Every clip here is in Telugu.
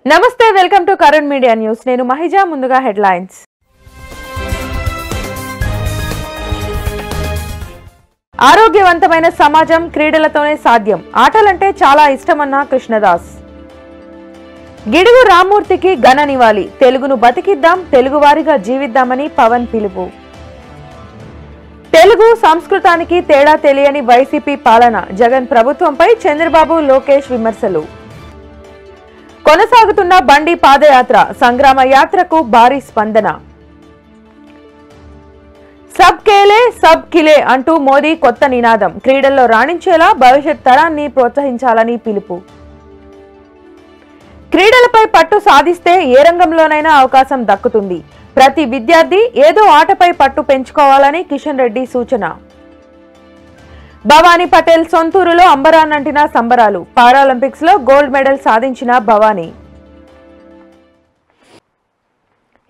నమస్తే welcome to Karun media news నేను మహిజా ముందుగా హెడ్లైన్స్ ఆరోగ్యవంతమైన సమాజం క్రీడలతోనే సాధ్యం ఆటలంటే చాలా ఇష్టమన్న కృష్ణదాస్ గిడుగు రామ్మూర్తికి ఘన నివాళి తెలుగును బతికిద్దాం తెలుగువారిగా జీవిద్దామని పవన్ పిలుపు తెలుగు సంస్కృతానికి తేడా తెలియని వైసీపీ పాలన జగన్ ప్రభుత్వంపై చంద్రబాబు లోకేష్ విమర్శలు కొనసాగుతున్న బండి పాదయాత్ర సంగ్రామ యాత్రకు భారీ స్పందన సబ్ కేలే సబ్ కిలే అంటూ మోదీ కొత్త నినాదం క్రీడల్లో రాణించేలా భవిష్యత్ తరాన్ని ప్రోత్సహించాలని పిలుపు క్రీడలపై పట్టు సాధిస్తే ఏ రంగంలోనైనా అవకాశం దక్కుతుంది ప్రతి విద్యార్థి ఏదో ఆటపై పట్టు పెంచుకోవాలని కిషన్ రెడ్డి సూచన భవానీ పటేల్ సొంతూరులో అంబరాన్నంటిన సంబరాలు పారాలింపిక్స్ లో గోల్డ్ మెడల్ సాధించిన భవానీ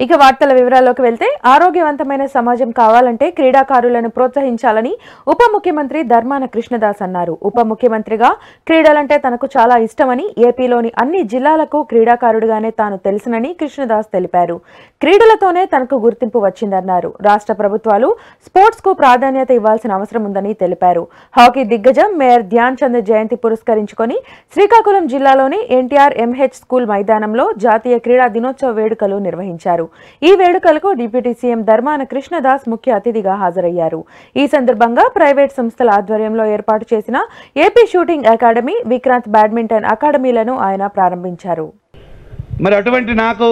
ఇక వార్తల వివరాల్లోకి వెళ్తే ఆరోగ్యవంతమైన సమాజం కావాలంటే క్రీడాకారులను ప్రోత్సహించాలని ఉప ముఖ్యమంత్రి ధర్మాన కృష్ణదాస్ అన్నారు ఉప ముఖ్యమంత్రిగా క్రీడలంటే తనకు చాలా ఇష్టమని ఏపీలోని అన్ని జిల్లాలకు క్రీడాకారుడిగానే తాను తెలుసునని కృష్ణదాస్ తెలిపారు క్రీడలతోనే తనకు గుర్తింపు వచ్చిందన్నారు రాష్ట్ర ప్రభుత్వాలు స్పోర్ట్స్ కు ప్రాధాన్యత ఇవ్వాల్సిన అవసరం ఉందని తెలిపారు హాకీ దిగ్గజం మేయర్ ధ్యాన్ చంద్ జయంతి పురస్కరించుకొని శ్రీకాకుళం జిల్లాలోని ఎన్టీఆర్ ఎంహెచ్ స్కూల్ మైదానంలో జాతీయ క్రీడా దినోత్సవ వేడుకలు నిర్వహించారు ఈ వేడుకలకు డిప్యూటీ సీఎం ధర్మాన కృష్ణదాస్ ముఖ్య అతిథిగా హాజరయ్యారు ఈ సందర్భంగా ప్రైవేట్ సంస్థల ఆధ్వర్యంలో ఏర్పాటు చేసిన AP shooting academy Vikrant badminton అకాడమీలను ఆయన ప్రారంభించారు మరి అటువంటి నాకు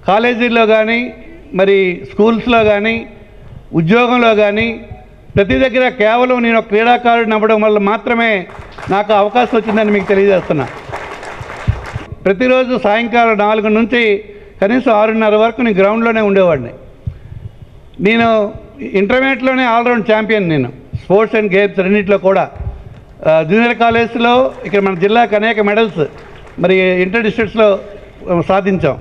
కాలేజీల్లో కానీ మరి స్కూల్స్లో కానీ ఉద్యోగంలో కానీ ప్రతి దగ్గర కేవలం నేను క్రీడాకారుడిని అవ్వడం వల్ల మాత్రమే నాకు అవకాశం వచ్చిందని మీకు తెలియజేస్తున్నా ప్రతిరోజు సాయంకాలం 4 నుంచి కనీసం 6:30 వరకు నేను గ్రౌండ్లోనే ఉండేవాడిని నేను ఇంటర్మీడియట్లోనే ఆల్రౌండ్ ఛాంపియన్ నేను స్పోర్ట్స్ అండ్ గేమ్స్ రెండింటిలో కూడా జూనియర్ కాలేజ్లో ఇక్కడ మన జిల్లాకు అనేక మెడల్స్ మరి ఇంటర్ డిస్ట్రిక్ట్స్లో సాధించాం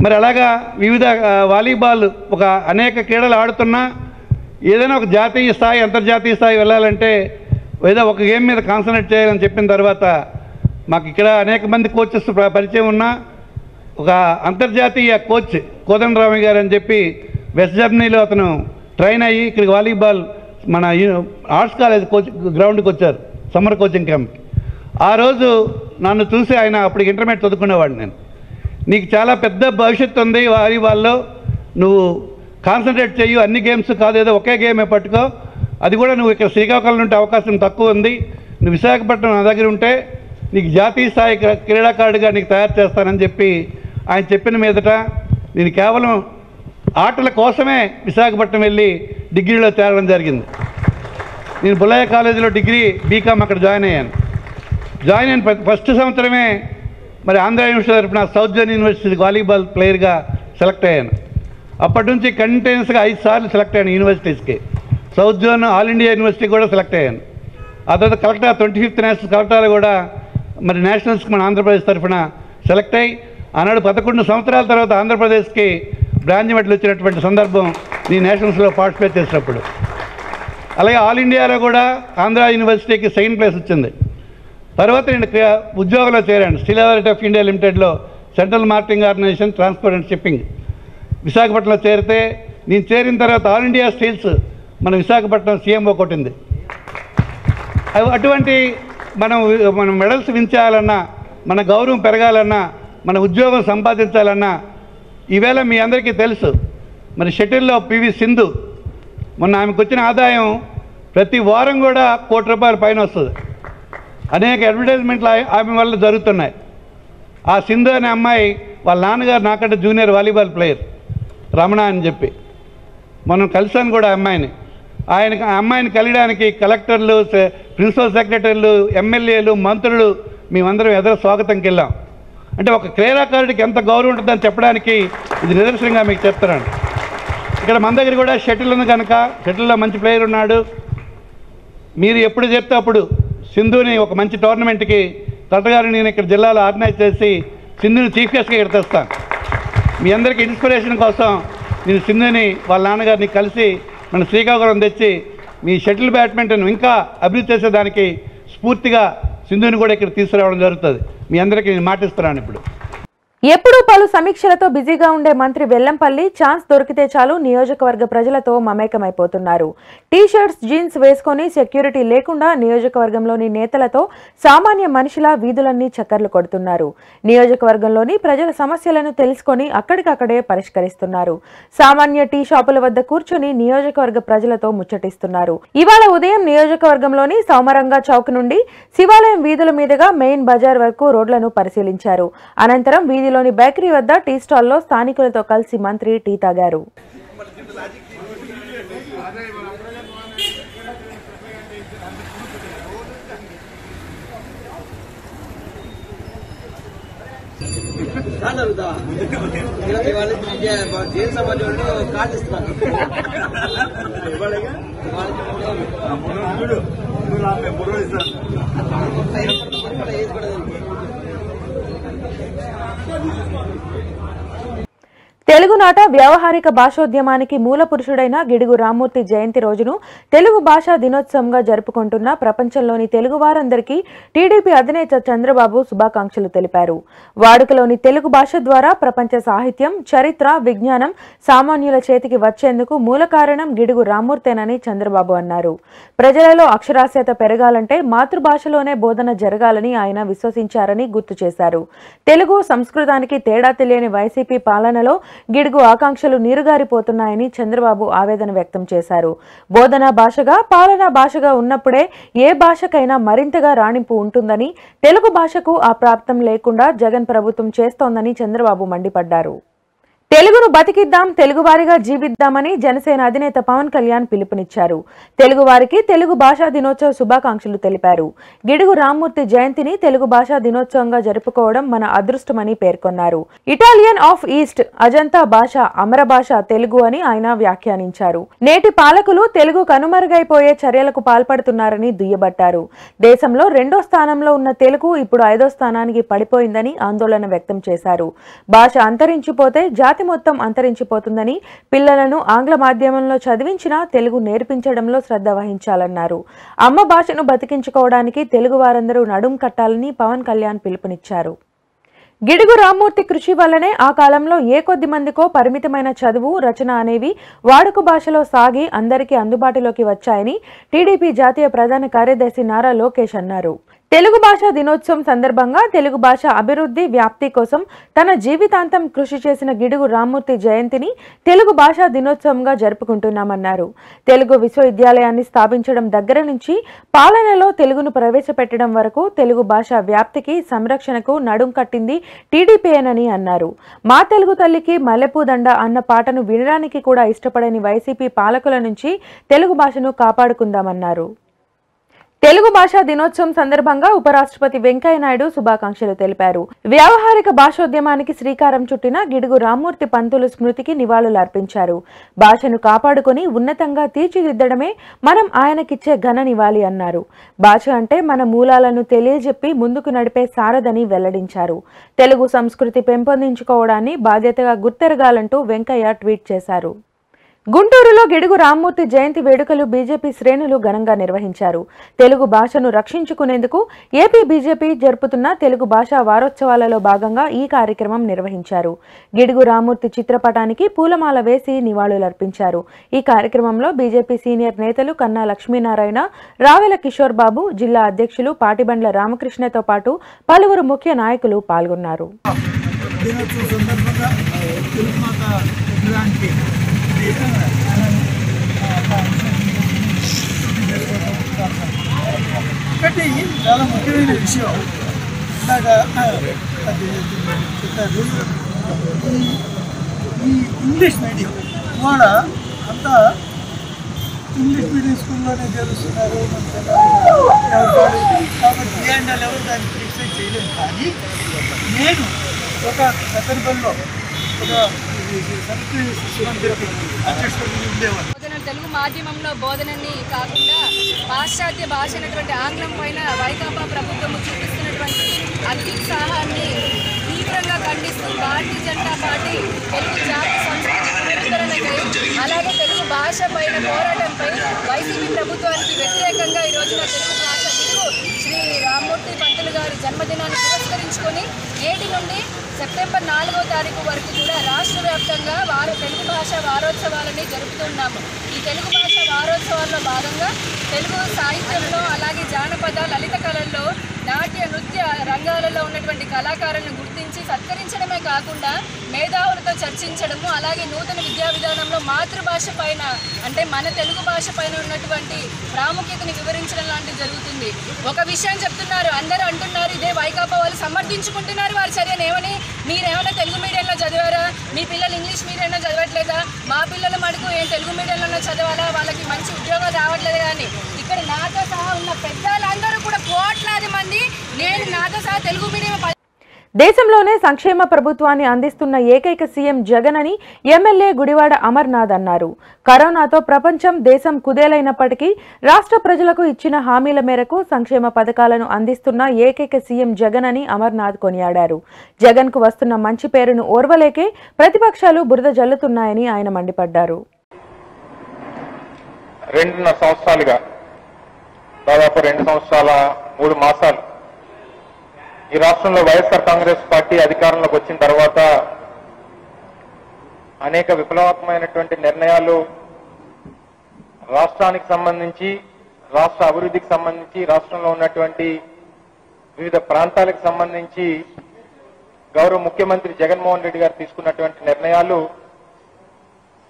మరి అలాగా వివిధ వాలీబాల్ ఒక అనేక క్రీడలు ఆడుతున్నా ఏదైనా ఒక జాతీయ స్థాయి అంతర్జాతీయ స్థాయి వెళ్ళాలంటే ఏదో ఒక గేమ్ మీద కాన్సన్ట్రేట్ చేయాలని చెప్పిన తర్వాత మాకు ఇక్కడ అనేక మంది కోచెస్ పరిచయం ఉన్నా ఒక అంతర్జాతీయ కోచ్ కోదండరామయ్య గారు అని చెప్పి వెస్ట్ జర్మనీలో అతను ట్రైన్ అయ్యి ఇక్కడికి వాలీబాల్ మన ఆర్ట్స్ కాలేజ్ కోచ్ గ్రౌండ్కి వచ్చారు సమ్మర్ కోచింగ్ క్యాంప్కి ఆ రోజు నన్ను చూసి ఆయన అప్పటికి ఇంటర్మీడియట్ చదువుకునేవాడిని నేను నీకు చాలా పెద్ద భవిష్యత్తు ఉంది వాలీబాల్లో నువ్వు కాన్సన్ట్రేట్ చెయ్యి అన్ని గేమ్స్ కాదు ఏదో ఒకే గేమే పట్టుకో అది కూడా నువ్వు ఇక్కడ శ్రీకాకుళం ఉంటే అవకాశం తక్కువ ఉంది నువ్వు విశాఖపట్నం నా దగ్గర ఉంటే నీకు జాతీయ స్థాయి క్రీడాకారుడిగా నీకు తయారు చేస్తానని చెప్పి ఆయన చెప్పిన మీదట నేను కేవలం ఆటల కోసమే విశాఖపట్నం వెళ్ళి డిగ్రీలో చేరడం జరిగింది నేను బుల్లయ్య కాలేజీలో డిగ్రీ బీకామ్ అక్కడ జాయిన్ అయిన ఫస్ట్ సంవత్సరమే మరి ఆంధ్ర యూనివర్సిటీ తరఫున సౌత్ జోన్ యూనివర్సిటీ వాలీబాల్ ప్లేయర్గా సెలెక్ట్ అయ్యాను అప్పటి నుంచి కంటిన్యూస్గా 5 సార్లు సెలెక్ట్ అయ్యాను యూనివర్సిటీస్కి south zone all India university కూడా సెలెక్ట్ అయ్యాను ఆ తర్వాత కలెక్టర్ 25th నేషనల్ కలెక్టర్లు కూడా మరి నేషనల్స్కి మన ఆంధ్రప్రదేశ్ తరఫున సెలెక్ట్ అయ్యి ఆనాడు 11 సంవత్సరాల తర్వాత ఆంధ్రప్రదేశ్కి బ్రాంజ్ మెడల్ వచ్చినటువంటి సందర్భం ఈ నేషనల్స్లో పార్టిసిపేట్ చేసినప్పుడు అలాగే ఆల్ ఇండియాలో కూడా ఆంధ్ర యూనివర్సిటీకి సెకండ్ ప్లేస్ వచ్చింది తర్వాత నేను ఉద్యోగంలో చేరాను స్టీల్ అథారిటీ ఆఫ్ ఇండియా లిమిటెడ్లో central marketing organisation transport and shipping విశాఖపట్నంలో చేరితే నేను చేరిన తర్వాత ఆల్ ఇండియా స్టీల్స్ మన విశాఖపట్నం సీఎంఓ కొట్టింది అటువంటి మనం మెడల్స్ వించాలన్నా మన గౌరవం పెరగాలన్నా మన ఉద్యోగం సంపాదించాలన్నా ఈవేళ మీ అందరికీ తెలుసు మరి షటిల్లో పివి సింధు మొన్న ఆమెకు వచ్చిన ఆదాయం ప్రతి వారం కూడా ₹1 కోటి పైన వస్తుంది అనేక అడ్వర్టైజ్మెంట్లు ఆమె వల్ల జరుగుతున్నాయి ఆ సింధు అనే అమ్మాయి వాళ్ళ నాన్నగారు నాకంటే జూనియర్ వాలీబాల్ ప్లేయర్ రమణ అని చెప్పి మనం కలిసాను కూడా అమ్మాయిని కలియడానికి కలెక్టర్లు ప్రిన్సిపల్ సెక్రటరీలు ఎమ్మెల్యేలు మంత్రులు మేమందరం ఎదురు స్వాగతంకి వెళ్ళాం అంటే ఒక క్రీడాకారుడికి ఎంత గౌరవం ఉంటుందని చెప్పడానికి ఇది నిదర్శనంగా మీకు చెప్తున్నాను ఇక్కడ మన దగ్గర కూడా షటిల్ ఉంది కనుక షటిల్లో మంచి ప్లేయర్ ఉన్నాడు మీరు ఎప్పుడు చెప్తే అప్పుడు సింధుని ఒక మంచి టోర్నమెంట్కి తటగారు నేను ఇక్కడ జిల్లాలో ఆర్గనైజ్ చేసి సింధుని చీఫ్ గెస్ట్గా ఇక్కడ తెస్తాను మీ అందరికీ ఇన్స్పిరేషన్ కోసం నేను సింధుని వాళ్ళ నాన్నగారిని కలిసి మన శ్రీకాకుళం తెచ్చి మీ షటిల్ బ్యాడ్మింటన్ ఇంకా అభివృద్ధి చేసేదానికి స్ఫూర్తిగా సింధుని కూడా ఇక్కడ తీసుకురావడం జరుగుతుంది. మీ అందరికీ నేను మాటిస్తున్నాను. ఇప్పుడు ఎప్పుడూ పలు సమీక్షలతో బిజీగా ఉండే మంత్రి వెల్లంపల్లి ఛాన్స్ దొరికితే చాలు నియోజకవర్గ ప్రజలతో మమేకమైపోతున్నారు. టీ-షర్ట్స్, జీన్స్ వేసుకొని సెక్యూరిటీ లేకుండా నియోజకవర్గంలోని నేతలతో సామాన్య మనిషిలా వీధులన్నీ చక్కర్లు కొడుతున్నారు. నియోజకవర్గంలోని ప్రజల సమస్యలను తెలుసుకొని అక్కడికక్కడే పరిష్కరిస్తున్నారు. సామాన్య టీ షాపుల వద్ద కూర్చొని నియోజకవర్గ ప్రజలతో ముచ్చటిస్తున్నారు. ఇవాళ ఉదయం నియోజకవర్గంలోని సౌమరంగా చౌక్ నుండి శివాలయం వీధుల మీదుగా మెయిన్ బజార్ వరకు రోడ్లను పరిశీలించారు. అనంతరం వీధిలోని బేకరీ వద్ద టీ స్టాల్లో స్థానికులతో కలిసి మంత్రి టీ తాగారు. తెలుగునాట వ్యావహారిక భాషోద్యమానికి మూల పురుషుడైన గిడుగు రామ్మూర్తి జయంతి రోజును తెలుగు భాషా దినోత్సవంగా జరుపుకుంటున్న ప్రపంచంలోని తెలుగు వారందరికీ టీడీపీ అధినేత చంద్రబాబు శుభాకాంక్షలు తెలిపారు. వాడుకలోని తెలుగు భాష ద్వారా ప్రపంచ సాహిత్యం, చరిత్ర, విజ్ఞానం సామాన్యుల చేతికి వచ్చేందుకు మూల కారణం గిడుగు రామ్మూర్తేనని చంద్రబాబు అన్నారు. ప్రజలలో అక్షరాస్యత పెరగాలంటే మాతృభాషలోనే బోధన జరగాలని ఆయన విశ్వసించారని గుర్తు చేశారు. తెలుగు సంస్కృతానికి తేడా తెలియని వైసీపీ పాలనలో గిడుగు ఆకాంక్షలు నీరుగారిపోతున్నాయని చంద్రబాబు ఆవేదన వ్యక్తం చేశారు. బోధనా భాషగా, పాలనా భాషగా ఉన్నప్పుడే ఏ భాషకైనా మరింతగా రాణింపు ఉంటుందని, తెలుగు భాషకు ఆ ప్రాప్తం లేకుండా జగన్ ప్రభుత్వం చేస్తోందని చంద్రబాబు మండిపడ్డారు. తెలుగును బతికిద్దాం, తెలుగువారిగా జీవిద్దామని జనసేన అధినేత పవన్ కళ్యాణ్ పిలుపునిచ్చారు. తెలుగువారికి తెలుగు భాషా దినోత్సవ శుభాకాంక్షలు తెలిపారు. గిడుగు రామ్మూర్తి జయంతిని తెలుగు భాషా దినోత్సవంగా జరుపుకోవడం మన అదృష్టమని పేర్కొన్నారు. ఇటాలియన్ ఆఫ్ ఈస్ట్, అజంతా భాష, అమర భాష తెలుగు అని ఆయన వ్యాఖ్యానించారు. నేటి పాలకులు తెలుగు కనుమరుగైపోయే చర్యలకు పాల్పడుతున్నారని దుయ్యబట్టారు. దేశంలో 2వ స్థానంలో ఉన్న తెలుగు ఇప్పుడు 5వ స్థానానికి పడిపోయిందని ఆందోళన వ్యక్తం చేశారు. భాష అంతరించిపోతే జాతి మొత్తం అంతరించిపోతుందని, పిల్లలను ఆంగ్ల మాధ్యమంలో చదివించినా తెలుగు నేర్పించడంలో శ్రద్ధ వహించాలన్నారు. అమ్మ భాషను బతికించుకోవడానికి తెలుగు వారందరూ నడుం కట్టాలని పవన్ కళ్యాణ్ పిలుపునిచ్చారు. గిడుగు రామ్మూర్తి కృషి వల్లనే ఆ కాలంలో ఏ కొద్ది మందికో పరిమితమైన చదువు, రచన అనేవి వాడుక భాషలో సాగి అందరికీ అందుబాటులోకి వచ్చాయని టీడీపీ జాతీయ ప్రధాన కార్యదర్శి నారా లోకేష్ అన్నారు. తెలుగు భాషా దినోత్సవం సందర్భంగా తెలుగు భాష అభివృద్ధి, వ్యాప్తి కోసం తన జీవితాంతం కృషి చేసిన గిడుగు రామ్మూర్తి జయంతిని తెలుగు భాషా దినోత్సవంగా జరుపుకుంటున్నామన్నారు. తెలుగు విశ్వవిద్యాలయాన్ని స్థాపించడం దగ్గర నుంచి పాలనలో తెలుగును ప్రవేశపెట్టడం వరకు తెలుగు భాష వ్యాప్తికి, సంరక్షణకు నడుం కట్టింది టీడీపీయేనని అన్నారు. మా తెలుగు తల్లికి మల్లెపూదండ అన్న పాటను వినడానికి కూడా ఇష్టపడని వైసీపీ పాలకుల నుంచి తెలుగు భాషను కాపాడుకుందామన్నారు. తెలుగు భాషా దినోత్సవం సందర్భంగా ఉపరాష్ట్రపతి వెంకయ్యనాయుడు శుభాకాంక్షలు తెలిపారు. వ్యావహారిక భాషోద్యమానికి శ్రీకారం చుట్టిన గిడుగు రామ్మూర్తి పంతులు స్మృతికి నివాళులు అర్పించారు. భాషను కాపాడుకుని ఉన్నతంగా తీర్చిదిద్దడమే మనం ఆయనకిచ్చే ఘన నివాళి అన్నారు. భాష అంటే మన మూలాలను తెలియజెప్పి ముందుకు నడిపే సారథని వెల్లడించారు. తెలుగు సంస్కృతి పెంపొందించుకోవడాన్ని బాధ్యతగా గుర్తెరగాలంటూ వెంకయ్య ట్వీట్ చేశారు. గుంటూరులో గిడుగు రామ్మూర్తి జయంతి వేడుకలు బీజేపీ శ్రేణులు ఘనంగా నిర్వహించారు. తెలుగు భాషను రక్షించుకునేందుకు ఏపీ బీజేపీ జరుపుతున్న తెలుగు భాషా వారోత్సవాలలో భాగంగా ఈ కార్యక్రమం నిర్వహించారు. గిడుగు రామ్మూర్తి చిత్రపటానికి పూలమాల వేసి నివాళులర్పించారు. ఈ కార్యక్రమంలో బీజేపీ సీనియర్ నేతలు కన్నా లక్ష్మీనారాయణ, రావెల కిషోర్ బాబు, జిల్లా అధ్యక్షులు పాటిబండ్ల రామకృష్ణతో పాటు పలువురు ముఖ్య నాయకులు పాల్గొన్నారు. ఒకటి చాలా ముఖ్యమైన విషయం ఇందాక అది చెప్పారు. ఈ ఇంగ్లీష్ మీడియం ఇవాళ అంతా ఇంగ్లీష్ మీడియం స్కూల్లోనే చేరుస్తున్నారు. కాబట్టి ఏఎండ్ఎల్ ఎవరు దాన్ని క్రిటిసైజ్ చేయలేదు. కానీ నేను ఒక సతర్బల్లో ఒక తెలుగు మాధ్యమంలో బోధనని కాకుండా పాశ్చాత్య భాష అయినటువంటి ఆంగ్లం పైన వైకాపా ప్రభుత్వం చూపిస్తున్నటువంటి అత్యుత్సాహాన్ని తీవ్రంగా ఖండిస్తూ భారతీయ జనతా పార్టీ తెలుగు జాతి సంస్కృతి పునరుద్ధరణకై అలాగే తెలుగు భాష పైన పోరాటంపై వైసీపీ ప్రభుత్వానికి వ్యతిరేకంగా ఈ రోజున తెలుగు భాష శ్రీ రామ్మూర్తి పంతులు గారి జన్మదినాన్ని పురస్కరించుకొని నేటి నుండి సెప్టెంబర్ 4వ తారీఖు వరకు కూడా రాష్ట్ర వ్యాప్తంగా తెలుగు భాష వారోత్సవాలని జరుపుతున్నాము. ఈ తెలుగు భాష వారోత్సవాల్లో భాగంగా తెలుగు సాహిత్యంలో అలాగే జానపద లలిత కళల్లో నాట్య నృత్య రంగాలలో ఉన్నటువంటి కళాకారులను గుర్తించి సత్కరించడమే కాకుండా మేధావులతో చర్చించడము, అలాగే నూతన విద్యా విధానంలో మాతృభాష పైన అంటే మన తెలుగు భాష పైన ఉన్నటువంటి ప్రాముఖ్యతని వివరించడం లాంటివి జరుగుతుంది. ఒక విషయం చెప్తున్నారు, అందరూ అంటున్నారు, ఇదే వైకాపా వాళ్ళు సమర్థించుకుంటున్నారు వారి చర్యను. ఏమని, మీరేమైనా తెలుగు మీడియంలో చదివారా, మీ పిల్లలు ఇంగ్లీష్ మీడియంలో చదవట్లేదా, మా పిల్లల మటుకు ఏం తెలుగు మీడియంలో చదవాలా, వాళ్ళకి మంచి ఉద్యోగాలు రావట్లేదు. కానీ ఇక్కడ నాతో సహా ఉన్న పెద్దలందరూ కూడా కోట్లాది మంది, నేను నాతో సహా తెలుగు మీడియం దేశంలోనే సంక్షేమ ప్రభుత్వాన్ని అందిస్తున్న ఏకైక సీఎం జగన్ అని ఎమ్మెల్యే గుడివాడ అమర్నాథ్ అన్నారు. కరోనాతో ప్రపంచం దేశం కుదేలైనప్పటికీ రాష్ట్ర ప్రజలకు ఇచ్చిన హామీల మేరకు సంక్షేమ పథకాలను అందిస్తున్న ఏకైక సీఎం జగన్ అని అమర్నాథ్ కొనియాడారు. జగన్ కు వస్తున్న మంచి పేరును ఓర్వలేకే ప్రతిపక్షాలు బురద జల్లుతున్నాయని ఆయన మండిపడ్డారు. 2.5 సంవత్సరాలుగా దాదాపు 2 సంవత్సరాల 3 మాసాలు ఈ రాష్ట్రంలో వైఎస్ఆర్ కాంగ్రెస్ పార్టీ అధికారంలోకి వచ్చిన తర్వాత అనేక విప్లవాత్మకమైనటువంటి నిర్ణయాలు రాష్ట్రానికి సంబంధించి, రాష్ట్ర అభివృద్ధికి సంబంధించి, రాష్ట్రంలో ఉన్నటువంటి వివిధ ప్రాంతాలకు సంబంధించి గౌరవ ముఖ్యమంత్రి జగన్మోహన్ రెడ్డి గారు తీసుకున్నటువంటి నిర్ణయాలు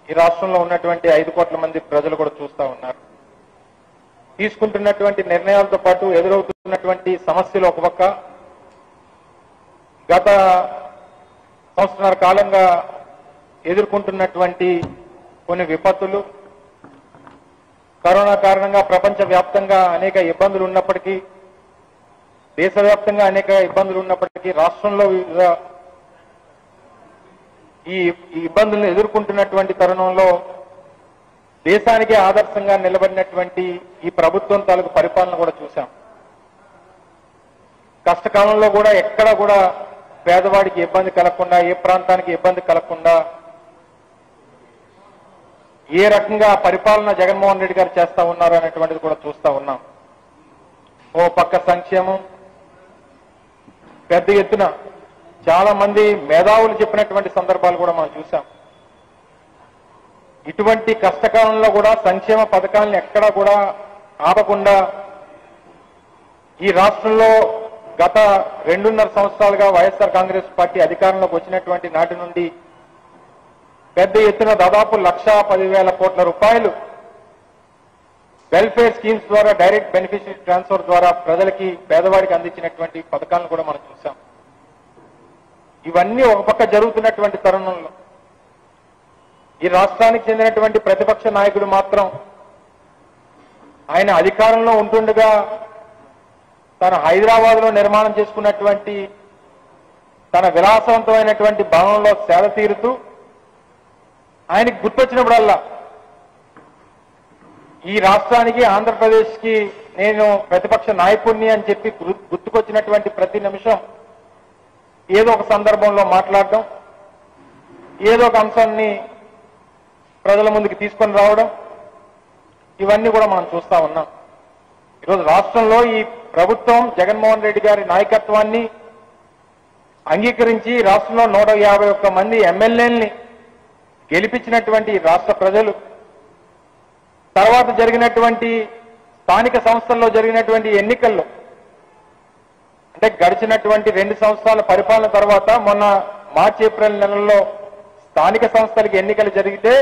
ఈ రాష్ట్రంలో ఉన్నటువంటి 5 కోట్ల మంది ప్రజలు కూడా చూస్తా ఉన్నారు. తీసుకుంటున్నటువంటి నిర్ణయాలతో పాటు ఎదురవుతున్నటువంటి సమస్యలు ఒక పక్క, గత సంవత్సరాల కాలంగా ఎదుర్కొంటున్నటువంటి కొన్ని విపత్తులు, కరోనా కారణంగా ప్రపంచవ్యాప్తంగా అనేక ఇబ్బందులు ఉన్నప్పటికీ, దేశవ్యాప్తంగా అనేక ఇబ్బందులు ఉన్నప్పటికీ రాష్ట్రంలో ఈ ఇబ్బందులను ఎదుర్కొంటున్నటువంటి తరుణంలో దేశానికే ఆదర్శంగా నిలబడినటువంటి ఈ ప్రభుత్వం తాలూకు పరిపాలన కూడా చూశాం. కష్టకాలంలో కూడా ఎక్కడ కూడా పేదవాడికి ఇబ్బంది కలగకుండా, ఏ ప్రాంతానికి ఇబ్బంది కలగకుండా ఏ రకంగా పరిపాలన జగన్మోహన్ రెడ్డి గారు చేస్తా ఉన్నారు అనేటువంటిది కూడా చూస్తా ఉన్నాం. ఓ పక్క సంక్షేమం, పెద్ద ఎత్తున చాలా మంది మేధావులు చెప్పినటువంటి సందర్భాలు కూడా మనం చూసాం. ఇటువంటి కష్టకాలంలో కూడా సంక్షేమ పథకాలను ఎక్కడా కూడా ఆపకుండా ఈ రాష్ట్రంలో గత 2.5 సంవత్సరాలుగా వైఎస్ఆర్ కాంగ్రెస్ పార్టీ అధికారంలోకి వచ్చినటువంటి నాటి నుండి పెద్ద ఎత్తున దాదాపు 1,10,000 కోట్ల రూపాయలు వెల్ఫేర్ స్కీమ్స్ ద్వారా, డైరెక్ట్ బెనిఫిషరీ ట్రాన్స్ఫర్ ద్వారా ప్రజలకి, పేదవాడికి అందించినటువంటి పథకాలను కూడా మనం చూసాం. ఇవన్నీ ఒక పక్క జరుగుతున్నటువంటి తరుణంలో ఈ రాష్ట్రానికి చెందినటువంటి ప్రతిపక్ష నాయకుడు మాత్రం ఆయన అధికారంలో ఉంటుండగా తన హైదరాబాద్లో నిర్మాణం చేసుకున్నటువంటి తన విలాసవంతమైనటువంటి భవనంలో సేద తీరుతూ ఆయనకి గుర్తొచ్చినప్పుడల్లా ఈ రాష్ట్రానికి, ఆంధ్రప్రదేశ్కి నేను ప్రతిపక్ష నాయకుడిని అని చెప్పి గుర్తుకొచ్చినటువంటి ప్రతి నిమిషం ఏదో ఒక సందర్భంలో మాట్లాడడం, ఏదో ఒక అంశాన్ని ప్రజల ముందుకు తీసుకొని రావడం, ఇవన్నీ కూడా మనం చూస్తా ఉన్నాం. ఈరోజు రాష్ట్రంలో ఈ ప్రభుత్వం జగన్మోహన్ రెడ్డి గారి నాయకత్వాన్ని అంగీకరించి రాష్ట్రంలో 151 మంది ఎమ్మెల్యేల్ని గెలిపించినటువంటి రాష్ట్ర ప్రజలు, తర్వాత జరిగినటువంటి స్థానిక సంస్థల్లో జరిగినటువంటి ఎన్నికల్లో, అంటే గడిచినటువంటి 2 సంవత్సరాల పరిపాలన తర్వాత మొన్న మార్చి, ఏప్రిల్ నెలల్లో స్థానిక సంస్థలకు ఎన్నికలు జరిగితే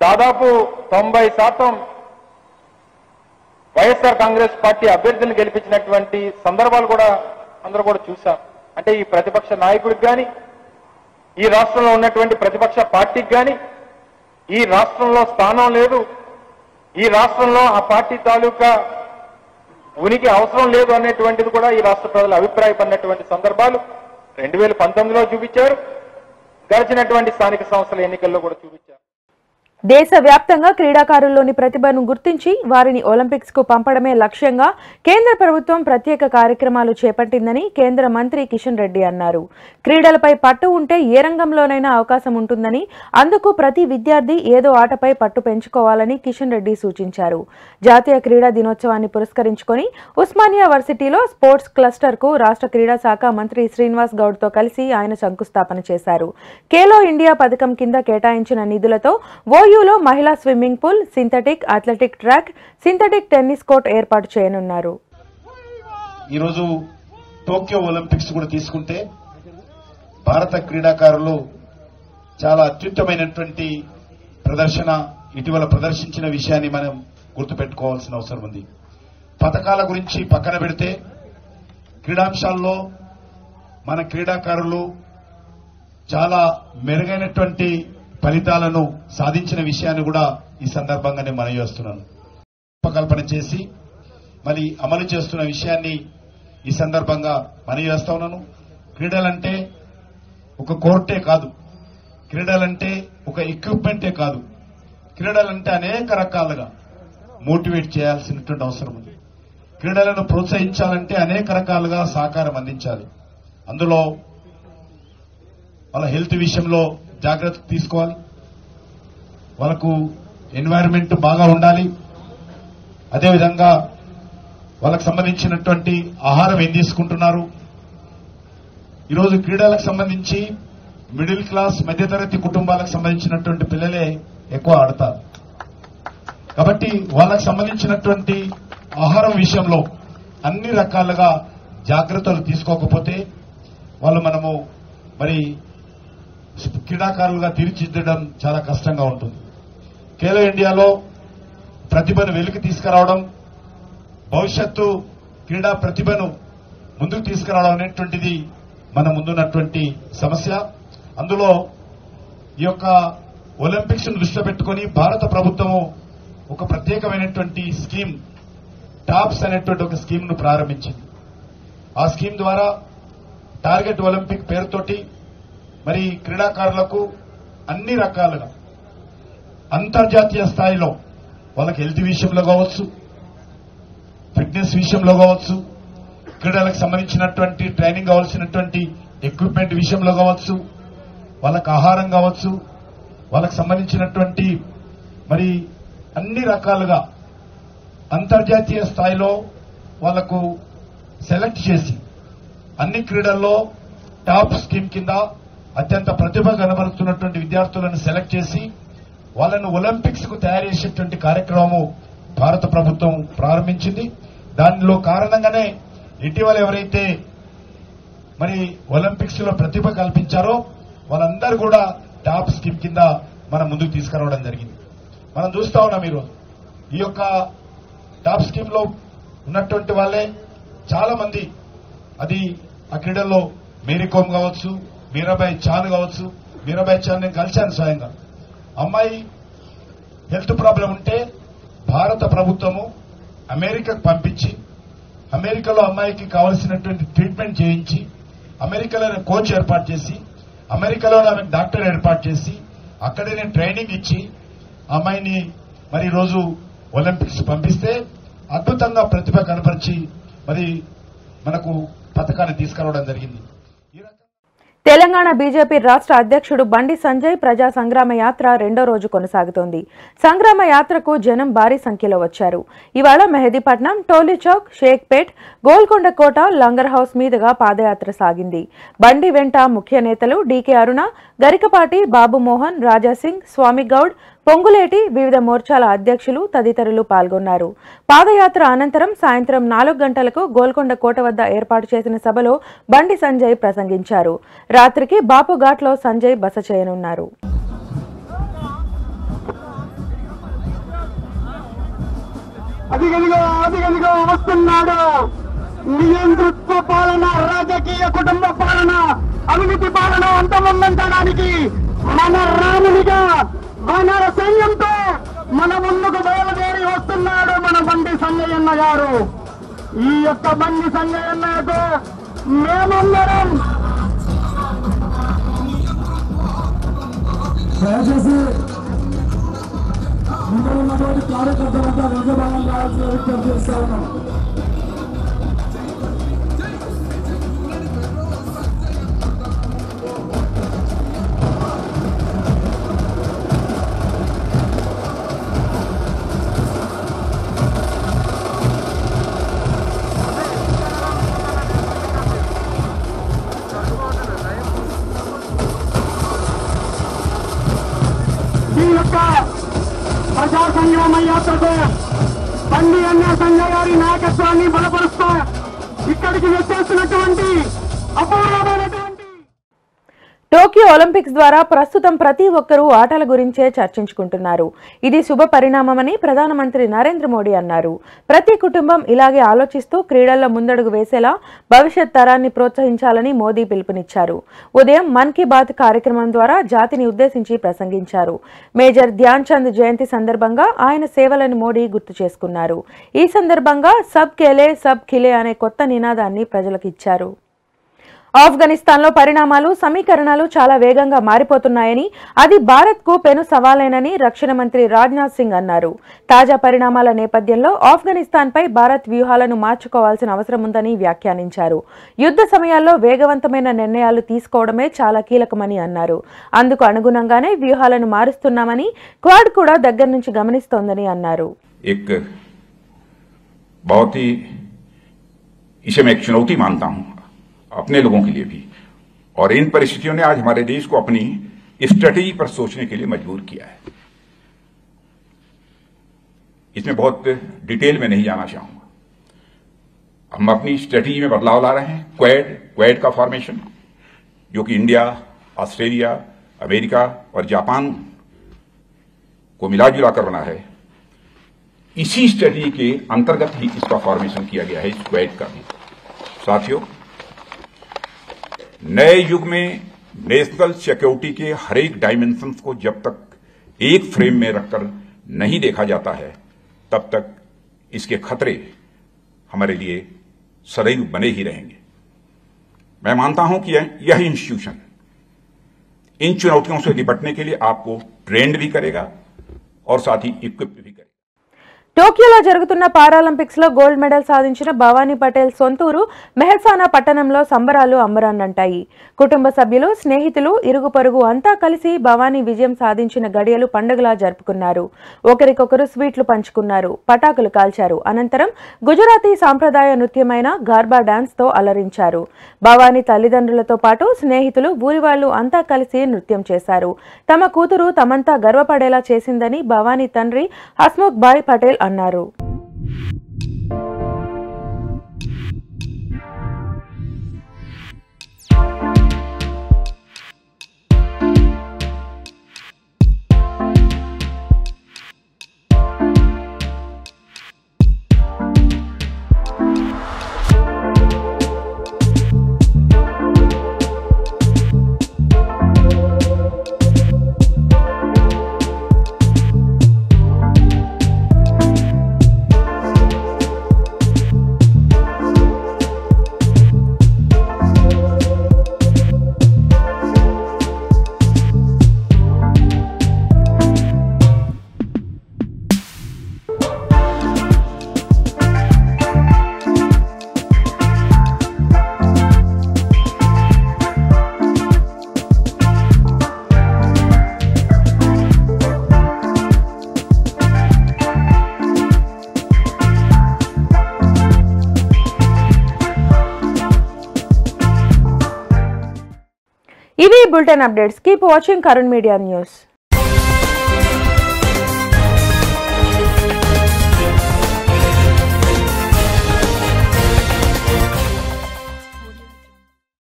దాదాపు 90% వైఎస్ఆర్ కాంగ్రెస్ పార్టీ అభ్యర్థులను గెలిపించినటువంటి సందర్భాలు కూడా అందరూ కూడా చూశాం. అంటే ఈ ప్రతిపక్ష నాయకుడికి కానీ, ఈ రాష్ట్రంలో ఉన్నటువంటి ప్రతిపక్ష పార్టీకి కానీ ఈ రాష్ట్రంలో స్థానం లేదు, ఈ రాష్ట్రంలో ఆ పార్టీ తాలూకా ఉనికి అవసరం లేదు అనేటువంటిది కూడా ఈ రాష్ట్ర ప్రజలు అభిప్రాయపడినటువంటి సందర్భాలు 2019లో చూపించారు, గడిచినటువంటి స్థానిక సంస్థల ఎన్నికల్లో కూడా చూపించారు. దేశవ్యాప్తంగా క్రీడాకారుల్లోని ప్రతిభను గుర్తించి వారిని ఒలింపిక్స్ కు పంపడమే లక్ష్యంగా కేంద్ర ప్రభుత్వం ప్రత్యేక కార్యక్రమాలు చేపట్టిందని కేంద్ర మంత్రి కిషన్ రెడ్డి అన్నారు. క్రీడలపై పట్టు ఉంటే ఏ రంగంలోనైనా అవకాశం ఉంటుందని, అందుకు ప్రతి విద్యార్థి ఏదో ఆటపై పట్టు పెంచుకోవాలని కిషన్ రెడ్డి సూచించారు. జాతీయ క్రీడా దినోత్సవాన్ని పురస్కరించుకొని ఉస్మానియా వర్సిటీలో స్పోర్ట్స్ క్లస్టర్ కు రాష్ట్ర క్రీడా శాఖ మంత్రి శ్రీనివాస్ గౌడ్ తో కలిసి ఆయన శంకుస్థాపన చేశారు. ఖేలో ఇండియా పథకం కింద కేటాయించిన నిధులతో ఓయూలో మహిళా swimming pool, synthetic athletic track, synthetic tennis court ఏర్పాటు చేయనున్నారు. ఈరోజు టోక్యో ఒలింపిక్స్ కూడా తీసుకుంటే భారత క్రీడాకారులు చాలా అత్యుత్తమైనటువంటి ప్రదర్శన ఇటీవల ప్రదర్శించిన విషయాన్ని మనం గుర్తుపెట్టుకోవాల్సిన అవసరం ఉంది. పథకాల గురించి పక్కన పెడితే క్రీడాంశాల్లో మన క్రీడాకారులు చాలా మెరుగైనటువంటి ఫలితాలను సాధించిన విషయాన్ని కూడా ఈ సందర్భంగా నేను మనవి చేస్తున్నాను. రూపకల్పన చేసి మరి అమలు చేస్తున్న విషయాన్ని ఈ సందర్భంగా మనవి చేస్తా ఉన్నాను. క్రీడలంటే ఒక కోర్టే కాదు, క్రీడలంటే ఒక ఎక్విప్మెంటే కాదు, క్రీడలంటే అనేక రకాలుగా మోటివేట్ చేయాల్సినటువంటి అవసరం ఉంది. క్రీడలను ప్రోత్సహించాలంటే అనేక రకాలుగా సహకారం అందించాలి. అందులో వాళ్ళ హెల్త్ విషయంలో జాగ్రత్త తీసుకోవాలి, వాళ్ళకు ఎన్వైరన్మెంట్ బాగా ఉండాలి, అదేవిధంగా వాళ్ళకు సంబంధించినటువంటి ఆహారం ఏం తీసుకుంటున్నారు. ఈరోజు క్రీడలకు సంబంధించి మిడిల్ క్లాస్ మధ్యతరగతి కుటుంబాలకు సంబంధించినటువంటి పిల్లలే ఎక్కువ ఆడతారు. కాబట్టి వాళ్ళకు సంబంధించినటువంటి ఆహారం విషయంలో అన్ని రకాలుగా జాగ్రత్తలు తీసుకోకపోతే వాళ్ళు మనము మరి క్రీడాకారులుగా తీర్చిదిద్దడం చాలా కష్టంగా ఉంటుంది. ఖేలో ఇండియాలో ప్రతిభను వెలికి తీసుకురావడం, భవిష్యత్తు క్రీడా ప్రతిభను ముందుకు తీసుకురావడం అనేటువంటిది మన ముందున్నటువంటి సమస్య. అందులో ఈ యొక్క ఒలింపిక్స్ ను దృష్టిలో పెట్టుకుని భారత ప్రభుత్వము ఒక ప్రత్యేకమైనటువంటి స్కీమ్, టాప్స్ అనేటువంటి ఒక స్కీమ్ ను ప్రారంభించింది. ఆ స్కీమ్ ద్వారా టార్గెట్ ఒలింపిక్ పేరుతోటి మరి క్రీడాకారులకు అన్ని రకాలుగా అంతర్జాతీయ స్థాయిలో వాళ్ళకి హెల్త్ విషయంలో కావచ్చు, ఫిట్నెస్ విషయంలో కావచ్చు, క్రీడలకు సంబంధించినటువంటి ట్రైనింగ్ కావాల్సినటువంటి ఎక్విప్మెంట్ విషయంలో కావచ్చు, వాళ్ళకి ఆహారం కావచ్చు, వాళ్ళకి సంబంధించినటువంటి మరి అన్ని రకాలుగా అంతర్జాతీయ స్థాయిలో వాళ్లకు సెలెక్ట్ చేసి అన్ని క్రీడల్లో టాప్ స్కీమ్ కింద అత్యంత ప్రతిభ కనబరుస్తున్నటువంటి విద్యార్థులను సెలెక్ట్ చేసి వాళ్ళను ఒలింపిక్స్ కు తయారు చేసేటువంటి కార్యక్రమం భారత ప్రభుత్వం ప్రారంభించింది. దానిలో కారణంగానే ఇటీవల ఎవరైతే మరి ఒలింపిక్స్ లో ప్రతిభ కల్పించారో వాళ్ళందరూ కూడా టాప్ స్కీమ్ కింద మనం ముందుకు తీసుకురావడం జరిగింది. మనం చూస్తా ఉన్నాం ఈరోజు ఈ యొక్క టాప్ స్కీమ్ లో ఉన్నటువంటి వాళ్ళే చాలా మంది, అది ఆ క్రీడల్లో మేరీకోమ్ కావచ్చు, మీరాబాయి చాన్ కావచ్చు. మీరాబాయి చాన్ నేను కలిశాను స్వయంగా. అమ్మాయి హెల్త్ ప్రాబ్లం ఉంటే భారత ప్రభుత్వము అమెరికాకు పంపించి అమెరికాలో అమ్మాయికి కావలసినటువంటి ట్రీట్మెంట్ చేయించి అమెరికాలోనే కోచ్ ఏర్పాటు చేసి అమెరికాలోనే ఆమెకు డాక్టర్ ఏర్పాటు చేసి అక్కడనే ట్రైనింగ్ ఇచ్చి అమ్మాయిని మరి రోజు ఒలింపిక్స్ పంపిస్తే అద్భుతంగా ప్రతిభ కనపరిచి మరి మనకు పథకాన్ని తీసుకురావడం జరిగింది. తెలంగాణ బీజేపీ రాష్ట్ర అధ్యక్షుడు బండి సంజయ్ ప్రజా సంగ్రామ యాత్ర రెండో రోజు కొనసాగుతోంది. సంగ్రామ యాత్రకు జనం భారీ సంఖ్యలో వచ్చారు. ఇవాళ మెహదీపట్నం, టోలీచౌక్, షేక్పేట్, గోల్కొండ కోట, లంగర్ హౌస్ మీదుగా పాదయాత్ర సాగింది. బండి వెంట ముఖ్య నేతలు డీకే అరుణ, గరికపాటి, బాబు మోహన్, రాజాసింగ్, స్వామి గౌడ్, పొంగులేటి, వివిధ మోర్చాల అధ్యక్షులు తదితరులు పాల్గొన్నారు. పాదయాత్ర అనంతరం సాయంత్రం 4 గంటలకు గోల్కొండ కోట వద్ద ఏర్పాటు చేసిన సభలో బండి సంజయ్ ప్రసంగించారు. రాత్రికి బాపుఘాట్లో సంజయ్ బస చేయనున్నారు. అదిగదిగో వస్తున్నాడు. నియంతృత్వ పాలన, రాజకీయ కుటుంబ పాలన, అవినీతి పాలన అంతమొందించడానికి మన రామునిగా వానర సైన్యంతో మన ముందుకు బయలుదేరి వస్తున్నాడు మన బండి సంజయన్న గారు. ఈ యొక్క బండి సంజయన్నకు మేమందరం దయచేసి అందరూ ఉన్నటువంటి కార్యకర్తలంతా రంగభాగం రావాల్సిన విజ్ఞప్తి చేస్తా ఉన్నాం. ఈ యొక్క ప్రజా సంగ్రామ యాత్రకు బండి అన్న సంజయ్ గారి నాయకత్వాన్ని బలపరుస్తూ ఇక్కడికి వచ్చేస్తున్నటువంటి అపూర్వమైనటువంటి టోక్యో ఒలింపిక్స్ ద్వారా ప్రస్తుతం ప్రతి ఒక్కరూ ఆటల గురించే చర్చించుకుంటున్నారు. ఇది శుభ పరిణామమని ప్రధానమంత్రి నరేంద్ర మోడీ అన్నారు. ప్రతి కుటుంబం ఇలాగే ఆలోచిస్తూ క్రీడల్లో ముందడుగు వేసేలా భవిష్యత్ తరాన్ని ప్రోత్సహించాలని మోదీ పిలుపునిచ్చారు. ఉదయం మన్ కీ బాత్ కార్యక్రమం ద్వారా జాతిని ఉద్దేశించి ప్రసంగించారు. మేజర్ ధ్యాన్ చంద్ జయంతి సందర్భంగా ఆయన సేవలను మోడీ గుర్తు చేసుకున్నారు. ఈ సందర్భంగా సబ్ కేలే సబ్ ఖిలే అనే కొత్త నినాదాన్ని ప్రజలకు ఇచ్చారు. ఆఫ్ఘనిస్తాన్లో పరిణామాలు సమీకరణాలు చాలా వేగంగా మారిపోతున్నాయని, అది భారత్కు పెను సవాలేనని రక్షణ మంత్రి రాజ్నాథ్ సింగ్ అన్నారు. తాజా పరిణామాల నేపథ్యంలో ఆఫ్ఘనిస్తాన్పై భారత్ వ్యూహాలను మార్చుకోవాల్సిన అవసరం ఉందని వ్యాఖ్యానించారు. యుద్ధ సమయాల్లో వేగవంతమైన నిర్ణయాలు తీసుకోవడమే చాలా కీలకమని అన్నారు. అందుకు అనుగుణంగానే వ్యూహాలను మారుస్తున్నామని, క్వాడ్ కూడా దగ్గర నుంచి గమనిస్తోందని అన్నారు. अपने लोगों के लिए भी, और इन परिस्थितियों ने आज हमारे देश को अपनी स्ट्रेटेजी पर सोचने के लिए मजबूर किया है. इसमें बहुत डिटेल में नहीं जाना चाहूंगा. हम अपनी स्ट्रेटेजी में बदलाव ला रहे हैं. क्वाड का फॉर्मेशन, जो कि इंडिया, ऑस्ट्रेलिया, अमेरिका और जापान को मिला जुला कर बना है, इसी स्ट्रेटेजी के अंतर्गत ही इसका फॉर्मेशन किया गया है, इस क्वाड का भी. साथियों, नए युग में नेशनल सिक्योरिटी के हर एक डायमेंशंस को जब तक एक फ्रेम में रखकर नहीं देखा जाता है, तब तक इसके खतरे हमारे लिए सदैव बने ही रहेंगे. मैं मानता हूं कि यह इंस्टीट्यूशन इन चुनौतियों से निपटने के लिए आपको ट्रेंड भी करेगा और साथ ही इक्विप्ड भी करेगा. టోక్యోలో జరుగుతున్న పారాలింపిక్స్ లో గోల్డ్ మెడల్ సాధించిన భవానీ పటేల్ సొంతూరు మెహసానా పట్టణంలో సంబరాలు అంబరాన్నంటాయి. కుటుంబ సభ్యులు, స్నేహితులు, ఇరుగు పొరుగు అంతా కలిసి భవానీ విజయం సాధించిన గడియలు పండుగలా జరుపుకున్నారు. ఒకరికొకరు స్వీట్లు పంచుకున్నారు, పటాకులు కాల్చారు. అనంతరం గుజరాతీ సాంప్రదాయ నృత్యమైన గార్బా డాన్స్ తో అలరించారు. భవానీ తల్లిదండ్రులతో పాటు స్నేహితులు, ఊరివాళ్లు అంతా కలిసి నృత్యం చేశారు. తమ కూతురు తమంతా గర్వపడేలా చేసిందని భవానీ తండ్రి హస్ముఖ్ భాయ్ పటేల్ అన్నారు. ఇవి bulletin updates. Keep watching Karun media news.